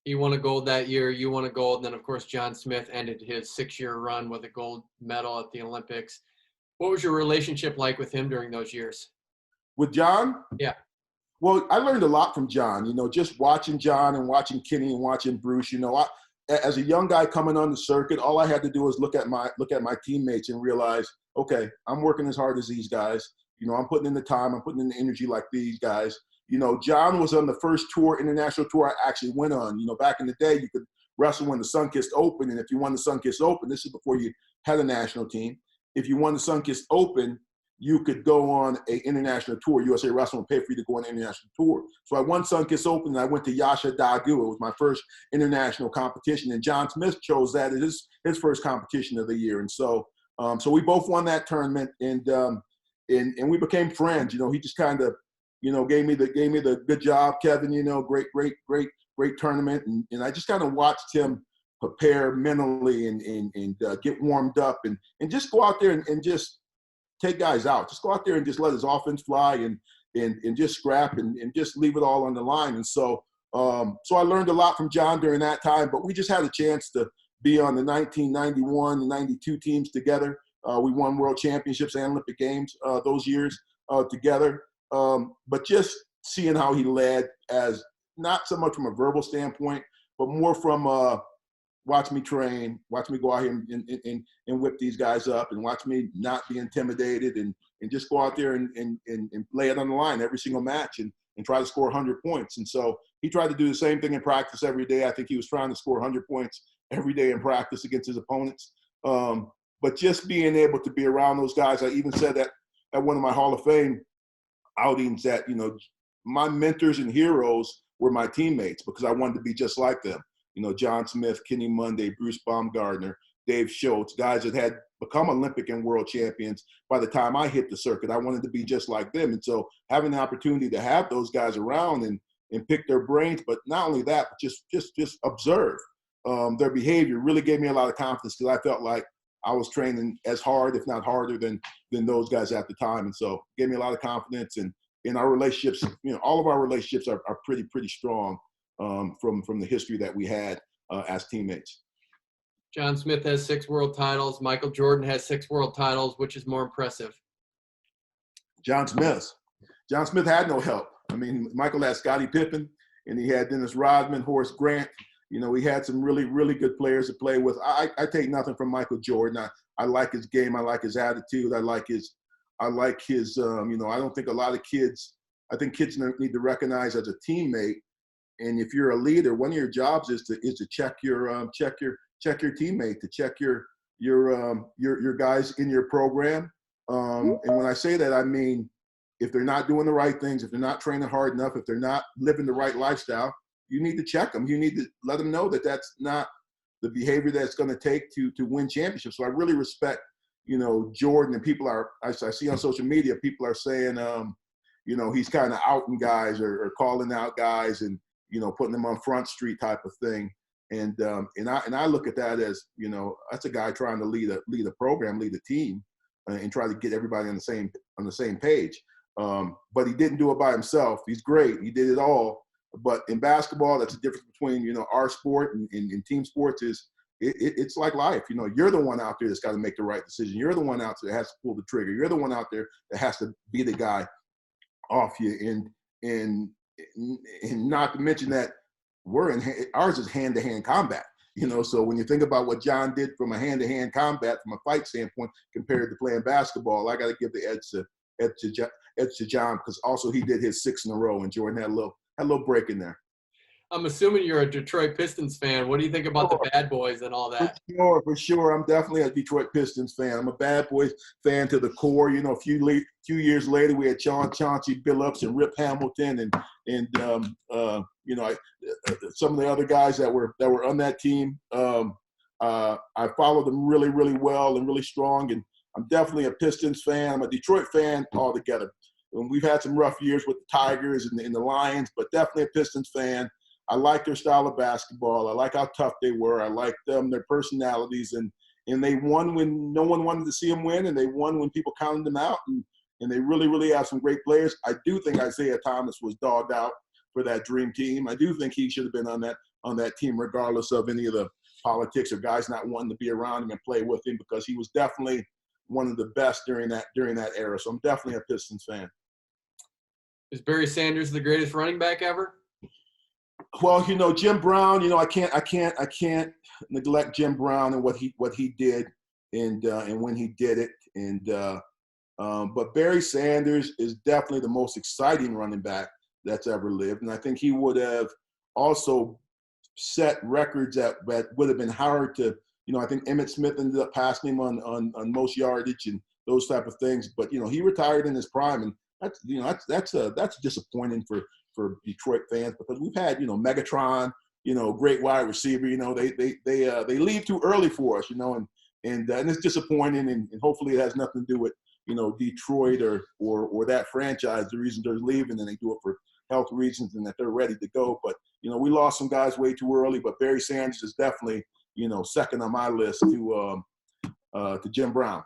He won a gold that year. You won a gold. And then, of course, John Smith ended his 6-year run with a gold medal at the Olympics. What was your relationship like with him during those years? With John? Yeah. Well, I learned a lot from John, just watching John and watching Kenny and watching Bruce. As a young guy coming on the circuit, all I had to do was look at my teammates and realize, okay, I'm working as hard as these guys. I'm putting in the time, I'm putting in the energy like these guys. John was on the first international tour I actually went on. Back in the day, you could wrestle when the Sunkist Open, and if you won the Sunkist Open, this is before you had a national team. If you won the Sunkist Open, you could go on an international tour. USA Wrestling would pay for you to go on an international tour. So I won Sunkist Open, and I went to Yasha Dagu. It was my first international competition, and John Smith chose that as his first competition of the year. And so we both won that tournament, and we became friends. He just kind of, gave me the good job, Kevin. Great tournament, and I just kind of watched him prepare mentally and get warmed up and just go out there and just take guys out. Just go out there and just let his offense fly and just scrap and just leave it all on the line. And so I learned a lot from John during that time, but we just had a chance to be on the 1991 and 92 teams together. We won world championships and Olympic Games those years together. But just seeing how he led, as not so much from a verbal standpoint, but more from watch me train, watch me go out here and whip these guys up, and watch me not be intimidated and just go out there and lay it on the line every single match and try to score 100 points. And so he tried to do the same thing in practice every day. I think he was trying to score 100 points every day in practice against his opponents. But just being able to be around those guys, I even said that at one of my Hall of Fame outings that, my mentors and heroes were my teammates because I wanted to be just like them. John Smith, Kenny Monday, Bruce Baumgartner, Dave Schultz, guys that had become Olympic and world champions by the time I hit the circuit. I wanted to be just like them. And so having the opportunity to have those guys around and pick their brains, but not only that, but just observe their behavior really gave me a lot of confidence because I felt like I was training as hard, if not harder, than those guys at the time. And so it gave me a lot of confidence. And in our relationships, all of our relationships are pretty strong from the history that we had as teammates. John Smith has 6 world titles. Michael Jordan has 6 world titles. Which is more impressive? John Smith. John Smith had no help. I mean, Michael had Scottie Pippen, and he had Dennis Rodman, Horace Grant. He had some really, really good players to play with. I take nothing from Michael Jordan. I like his game. I like his attitude. I like his I don't think a lot of kids, I think kids need to recognize as a teammate. And if you're a leader, one of your jobs is to check your teammate, to check your guys in your program. And when I say that, I mean, if they're not doing the right things, if they're not training hard enough, if they're not living the right lifestyle, you need to check them. You need to let them know that that's not the behavior that's going to take to win championships. So I really respect, Jordan, and people I see on social media, people are saying, he's kind of outing guys or calling out guys and, putting them on Front Street type of thing. And I look at that as, that's a guy trying to lead a program, lead a team, and try to get everybody on the same page. But he didn't do it by himself. He's great. He did it all. But in basketball, that's the difference between, our sport and team sports is it's like life. You're the one out there that's got to make the right decision. You're the one out there that has to pull the trigger. You're the one out there that has to be the guy off you. And not to mention that ours is hand-to-hand combat. So when you think about what John did from a hand-to-hand combat, from a fight standpoint, compared to playing basketball, I got to give the edge to John because also he did his 6 in a row, and Jordan had a little break in there. I'm assuming you're a Detroit Pistons fan. What do you think about the Bad Boys and all that? For sure. I'm definitely a Detroit Pistons fan. I'm a Bad Boys fan to the core. A few years later, we had Chauncey Billups and Rip Hamilton and some of the other guys that were on that team. I followed them really, really well and really strong. And I'm definitely a Pistons fan. I'm a Detroit fan altogether. And we've had some rough years with the Tigers and the Lions, but definitely a Pistons fan. I like their style of basketball. I like how tough they were. I like them, their personalities. And they won when no one wanted to see them win, and they won when people counted them out. And they really, really have some great players. I do think Isaiah Thomas was dogged out for that dream team. I do think he should have been on that. on that team, regardless of any of the politics or guys not wanting to be around him and play with him, because he was definitely one of the best during that era. So I'm definitely a Pistons fan. Is Barry Sanders the greatest running back ever? Well, Jim Brown, I can't neglect Jim Brown and what he did and when he did it. But Barry Sanders is definitely the most exciting running back that's ever lived. And I think he would have also set records that would have been hard to, I think Emmitt Smith ended up passing him on most yardage and those type of things. But, he retired in his prime, and that's disappointing for Detroit fans, because we've had, Megatron, great wide receiver, they leave too early for us, and it's disappointing, and hopefully it has nothing to do with, Detroit or that franchise, the reason they're leaving, and they do it for health reasons and that they're ready to go. But, we lost some guys way too early, but Barry Sanders is definitely, second on my list to Jim Brown.